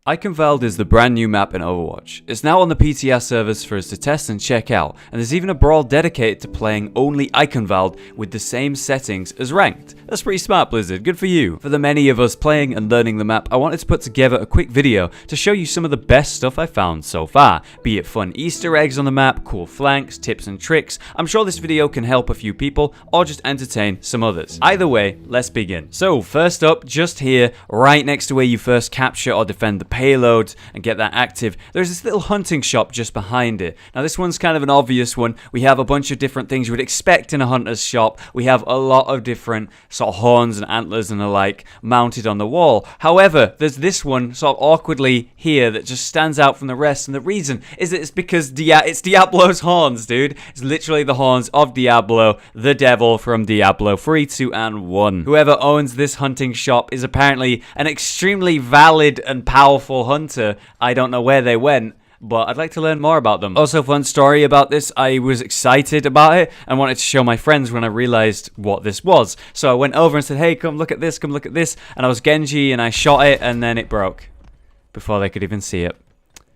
Eichenwalde is the brand new map in Overwatch. It's now on the PTR servers for us to test and check out, and there's even a brawl dedicated to playing only Eichenwalde with the same settings as ranked. That's pretty smart, Blizzard, good for you. For the many of us playing and learning the map, I wanted to put together a quick video to show you some of the best stuff I found so far, be it fun Easter eggs on the map, cool flanks, tips and tricks. I'm sure this video can help a few people or just entertain some others. Either way, let's begin. So first up, just here, right next to where you first capture or defend the payload and get that active, there's this little hunting shop just behind it. Now this one's kind of an obvious one. We have a bunch of different things you would expect in a hunter's shop. We have a lot of different sort of horns and antlers and the like mounted on the wall. However, there's this one sort of awkwardly here that just stands out from the rest, and the reason is that it's because it's Diablo's horns, dude. It's literally the horns of Diablo, the devil from Diablo 3, 2, and 1. Whoever owns this hunting shop is apparently an extremely valid and powerful hunter. I don't know where they went, but I'd like to learn more about them. Also, fun story about this, I was excited about it and wanted to show my friends when I realized what this was. So I went over and said, hey, come look at this, come look at this. And I was Genji and I shot it and then it broke before they could even see it.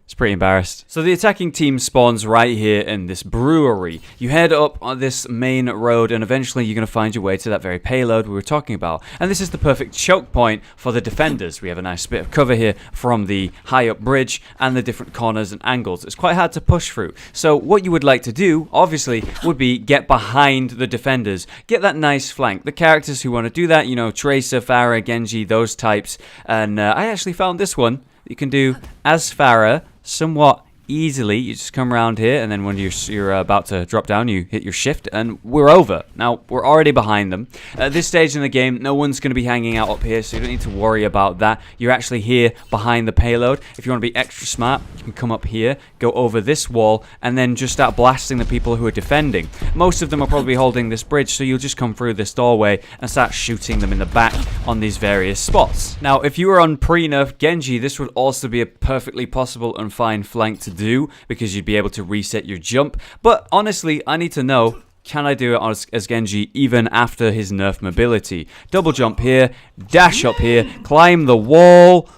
It's pretty embarrassed. So the attacking team spawns right here in this brewery. You head up on this main road and eventually you're going to find your way to that very payload we were talking about. And this is the perfect choke point for the defenders. We have a nice bit of cover here from the high up bridge and the different corners and angles. It's quite hard to push through. So what you would like to do, obviously, would be get behind the defenders. Get that nice flank. The characters who want to do that, you know, Tracer, Farah, Genji, those types. And I actually found this one. You can do as Farah somewhat easily. You just come around here, and then when you're about to drop down, you hit your shift, and we're over. Now, we're already behind them. At this stage in the game, no one's going to be hanging out up here, so you don't need to worry about that. You're actually here behind the payload. If you want to be extra smart, you can come up here, go over this wall, and then just start blasting the people who are defending. Most of them are probably holding this bridge, so you'll just come through this doorway and start shooting them in the back on these various spots. Now, if you were on pre-nerf Genji, this would also be a perfectly possible and fine flank to do, because you'd be able to reset your jump. But honestly, I need to know, can I do it as Genji even after his nerf mobility? Double jump here, dash up here, climb the wall.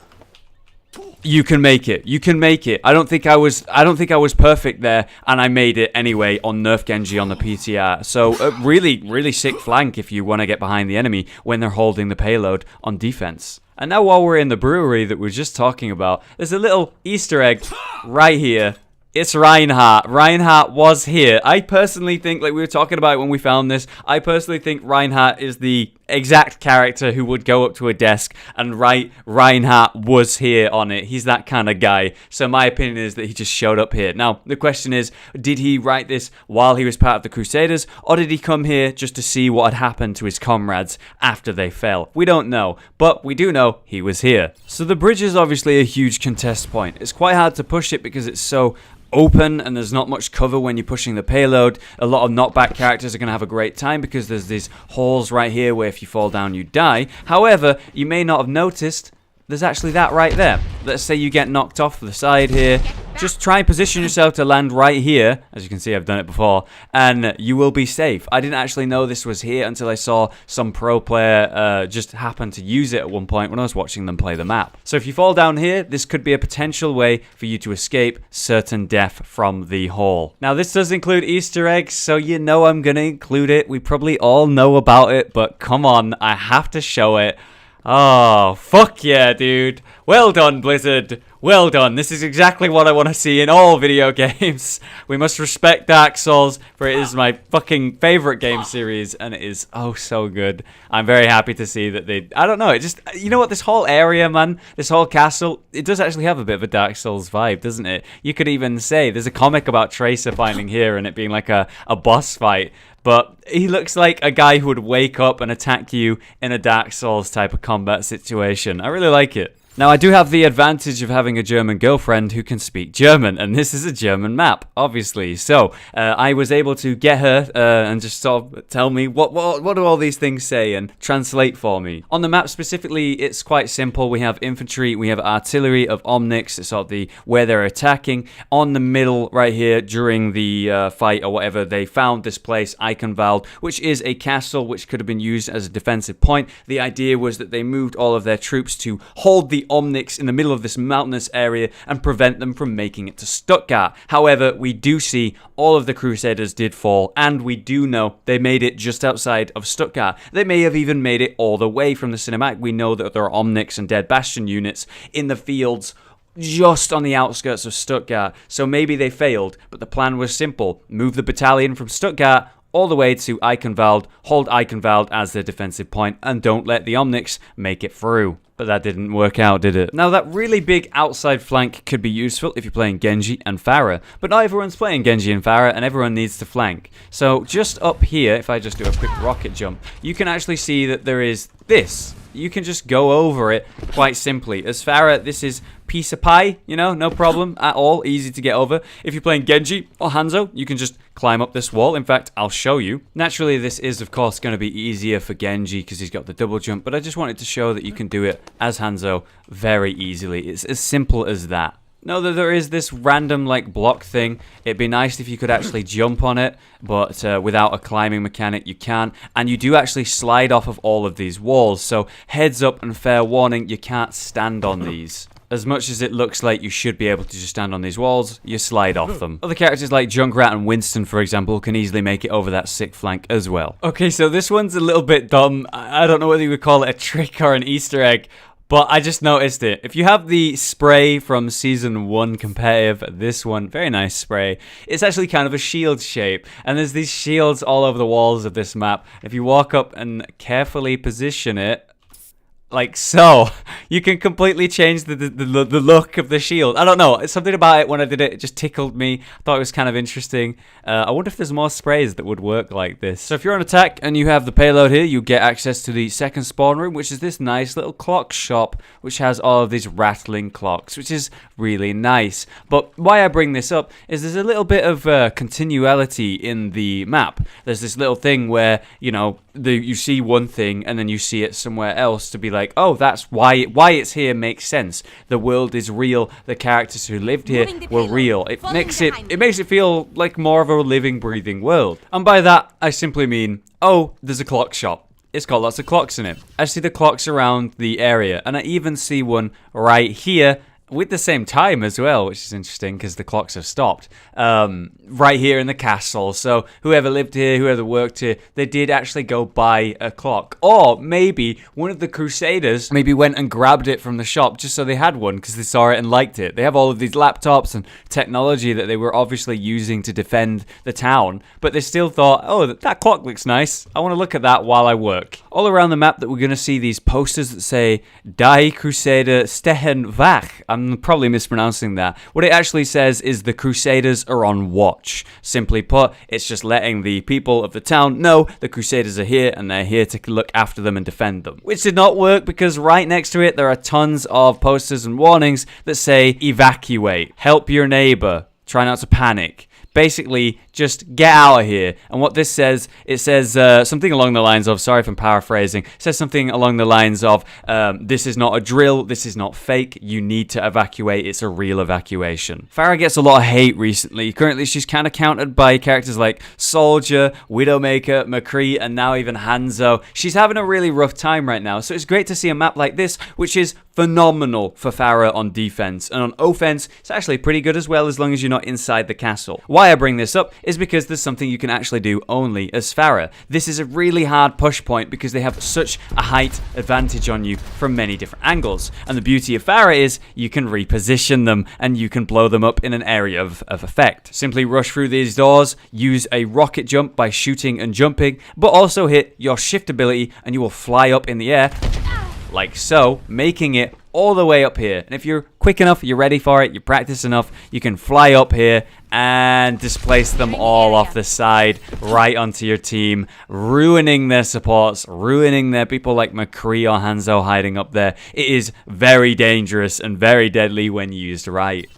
You can make it. You can make it. I don't think I was perfect there, and I made it anyway on nerf Genji on the PTR. So really sick flank if you want to get behind the enemy when they're holding the payload on defense. And now while we're in the brewery that we were just talking about, there's a little Easter egg right here. It's Reinhardt. Reinhardt was here. I personally think, like we were talking about when we found this, I personally think Reinhardt is the exact character who would go up to a desk and write Reinhardt was here on it. He's that kind of guy. So my opinion is that he just showed up here. Now, the question is, did he write this while he was part of the Crusaders, or did he come here just to see what had happened to his comrades after they fell? We don't know, but we do know he was here. So the bridge is obviously a huge contest point. It's quite hard to push it because it's so open and there's not much cover when you're pushing the payload. A lot of knockback characters are going to have a great time because there's these holes right here where if you fall down you die. However, you may not have noticed there's actually that right there. Let's say you get knocked off the side here. Just try and position yourself to land right here. As you can see, I've done it before. And you will be safe. I didn't actually know this was here until I saw some pro player just happen to use it at one point when I was watching them play the map. So if you fall down here, this could be a potential way for you to escape certain death from the hole. Now, this does include Easter eggs, so you know I'm going to include it. We probably all know about it, but come on, I have to show it. Oh, fuck yeah, dude. Well done, Blizzard. Well done. This is exactly what I want to see in all video games. We must respect Dark Souls, for it is my fucking favorite game series, and it is oh so good. I'm very happy to see that they, I don't know, it just, you know what, this whole area, man, this whole castle, it does actually have a bit of a Dark Souls vibe, doesn't it? You could even say, there's a comic about Tracer finding here and it being like a boss fight. But he looks like a guy who would wake up and attack you in a Dark Souls type of combat situation. I really like it. Now, I do have the advantage of having a German girlfriend who can speak German, and this is a German map, obviously. So, I was able to get her and just sort of tell me what do all these things say and translate for me. On the map specifically, it's quite simple. We have infantry, we have artillery of Omnics, it's sort of where they're attacking. On the middle right here, during the fight or whatever, they found this place, Eichenwalde, which is a castle which could have been used as a defensive point. The idea was that they moved all of their troops to hold the the Omnics in the middle of this mountainous area and prevent them from making it to Stuttgart. However, we do see all of the Crusaders did fall, and we do know they made it just outside of Stuttgart. They may have even made it all the way from the cinematic. We know that there are Omnics and Dead Bastion units in the fields just on the outskirts of Stuttgart, so maybe they failed, but the plan was simple. Move the battalion from Stuttgart all the way to Eichenwalde, hold Eichenwalde as their defensive point, and don't let the Omnics make it through. But that didn't work out, did it? Now, that really big outside flank could be useful if you're playing Genji and Farah, but not everyone's playing Genji and Farah, and everyone needs to flank. So just up here, if I just do a quick rocket jump, you can actually see that there is this. You can just go over it quite simply. As Farah, this is piece of pie, you know, no problem at all, easy to get over. If you're playing Genji or Hanzo, you can just climb up this wall. In fact, I'll show you. Naturally, this is, of course, going to be easier for Genji because he's got the double jump, but I just wanted to show that you can do it as Hanzo very easily. It's as simple as that. Know that there is this random like block thing. It'd be nice if you could actually jump on it, but without a climbing mechanic you can, and you do actually slide off of all of these walls, so heads up and fair warning, you can't stand on these. As much as it looks like you should be able to just stand on these walls, you slide off them. Other characters like Junkrat and Winston, for example, can easily make it over that sick flank as well. Okay, so this one's a little bit dumb. I don't know whether you would call it a trick or an Easter egg, but I just noticed it. If you have the spray from Season 1 competitive, this one, very nice spray, it's actually kind of a shield shape. And there's these shields all over the walls of this map. If you walk up and carefully position it, like so, you can completely change the look of the shield. I don't know, it's something about it when I did it, it just tickled me. I thought it was kind of interesting. I wonder if there's more sprays that would work like this. So if you're on attack and you have the payload here, you get access to the second spawn room, which is this nice little clock shop, which has all of these rattling clocks, which is really nice. But why I bring this up is there's a little bit of continuality in the map. There's this little thing where, you know, you see one thing and then you see it somewhere else to be like, oh, that's why it's here makes sense. The world is real. The characters who lived here were real. It makes it feel like more of a living, breathing world. And by that, I simply mean, oh, there's a clock shop. It's got lots of clocks in it. I see the clocks around the area, and I even see one right here with the same time as well, which is interesting because the clocks have stopped. Right here in the castle. So whoever lived here, whoever worked here, they did actually go buy a clock. Or maybe one of the Crusaders maybe went and grabbed it from the shop just so they had one because they saw it and liked it. They have all of these laptops and technology that they were obviously using to defend the town, but they still thought, oh, that clock looks nice. I want to look at that while I work. All around the map that we're going to see these posters that say Die Crusader stehen wach. I'm probably mispronouncing that. What it actually says is the Crusaders are on watch. Simply put, it's just letting the people of the town know the Crusaders are here and they're here to look after them and defend them. Which did not work because right next to it there are tons of posters and warnings that say evacuate, help your neighbor, try not to panic. Basically, just get out of here. And what this says, it says something along the lines of, sorry if I'm paraphrasing, it says something along the lines of, this is not a drill, this is not fake, you need to evacuate, it's a real evacuation. Farah gets a lot of hate recently. Currently, she's kind of countered by characters like Soldier, Widowmaker, McCree, and now even Hanzo. She's having a really rough time right now, so it's great to see a map like this, which is phenomenal for Farah on defense. And on offense, it's actually pretty good as well, as long as you're not inside the castle. Why I bring this up is because there's something you can actually do only as Farah. This is a really hard push point because they have such a height advantage on you from many different angles. And the beauty of Farah is you can reposition them and you can blow them up in an area of effect. Simply rush through these doors, use a rocket jump by shooting and jumping, but also hit your shift ability and you will fly up in the air like so, making it all the way up here. And if you're quick enough, you're ready for it, you practice enough, you can fly up here and displace them all off the side right onto your team, ruining their supports, ruining their people like McCree or Hanzo hiding up there. It is very dangerous and very deadly when used right.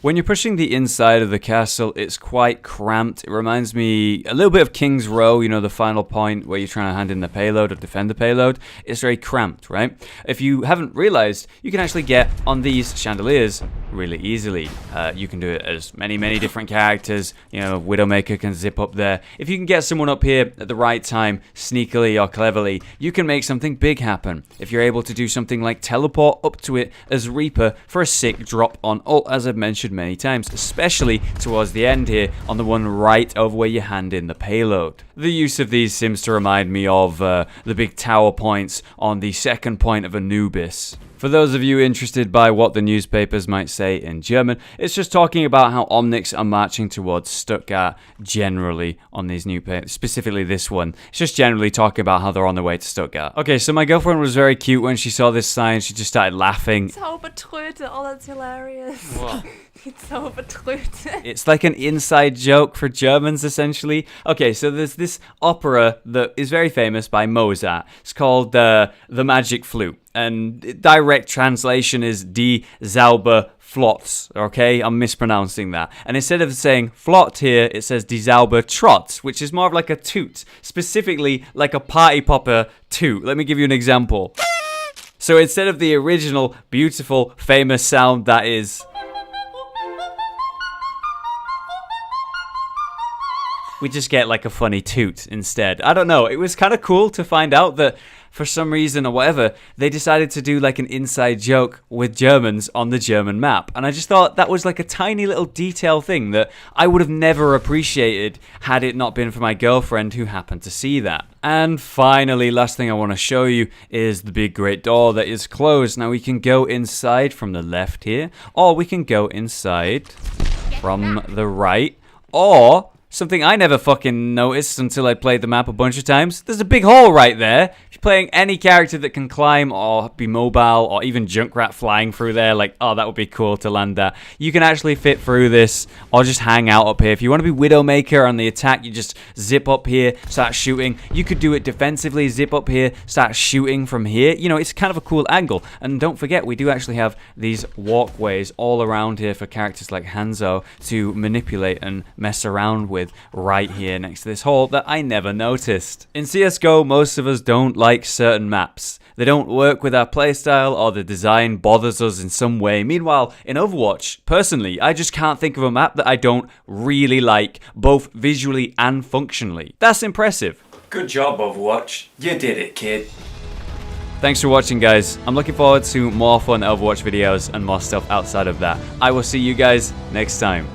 When you're pushing the inside of the castle, it's quite cramped. It reminds me a little bit of King's Row, you know, the final point where you're trying to hand in the payload or defend the payload. It's very cramped, right? If you haven't realized, you can actually get on these chandeliers really easily. You can do it as many different characters. You know, Widowmaker can zip up there. If you can get someone up here at the right time, sneakily or cleverly, you can make something big happen. If you're able to do something like teleport up to it as Reaper for a sick drop on ult, as I've mentioned many times, especially towards the end here on the one right over where you hand in the payload. The use of these seems to remind me of the big tower points on the second point of Anubis. For those of you interested by what the newspapers might say in German, it's just talking about how Omnics are marching towards Stuttgart generally on these new papers, specifically this one. It's just generally talking about how they're on their way to Stuttgart. Okay, so my girlfriend was very cute when she saw this sign. She just started laughing. Zaubertröte, oh that's hilarious. What? Zaubertröte. It's like an inside joke for Germans, essentially. Okay, so there's this opera that is very famous by Mozart. It's called The Magic Flute. And direct translation is Die Zauberflöte, okay? I'm mispronouncing that. And instead of saying flot here, it says Die Zaubertrott, which is more of like a toot. Specifically, like a party popper toot. Let me give you an example. So instead of the original, beautiful, famous sound that is... we just get like a funny toot instead. I don't know. It was kind of cool to find out that for some reason or whatever, they decided to do like an inside joke with Germans on the German map. And I just thought that was like a tiny little detail thing that I would have never appreciated had it not been for my girlfriend who happened to see that. And finally, last thing I want to show you is the big great door that is closed. Now we can go inside from the left here, or we can go inside from the right, or... something I never fucking noticed until I played the map a bunch of times. There's a big hole right there. If you're playing any character that can climb or be mobile or even Junkrat flying through there, like, oh, that would be cool to land that. You can actually fit through this or just hang out up here. If you want to be Widowmaker on the attack, you just zip up here, start shooting. You could do it defensively, zip up here, start shooting from here. You know, it's kind of a cool angle. And don't forget, we do actually have these walkways all around here for characters like Hanzo to manipulate and mess around with. Right here next to this hole that I never noticed. In CSGO, most of us don't like certain maps. They don't work with our playstyle or the design bothers us in some way. Meanwhile, in Overwatch, personally, I just can't think of a map that I don't really like, both visually and functionally. That's impressive. Good job, Overwatch. You did it, kid. Thanks for watching, guys. I'm looking forward to more fun Overwatch videos and more stuff outside of that. I will see you guys next time.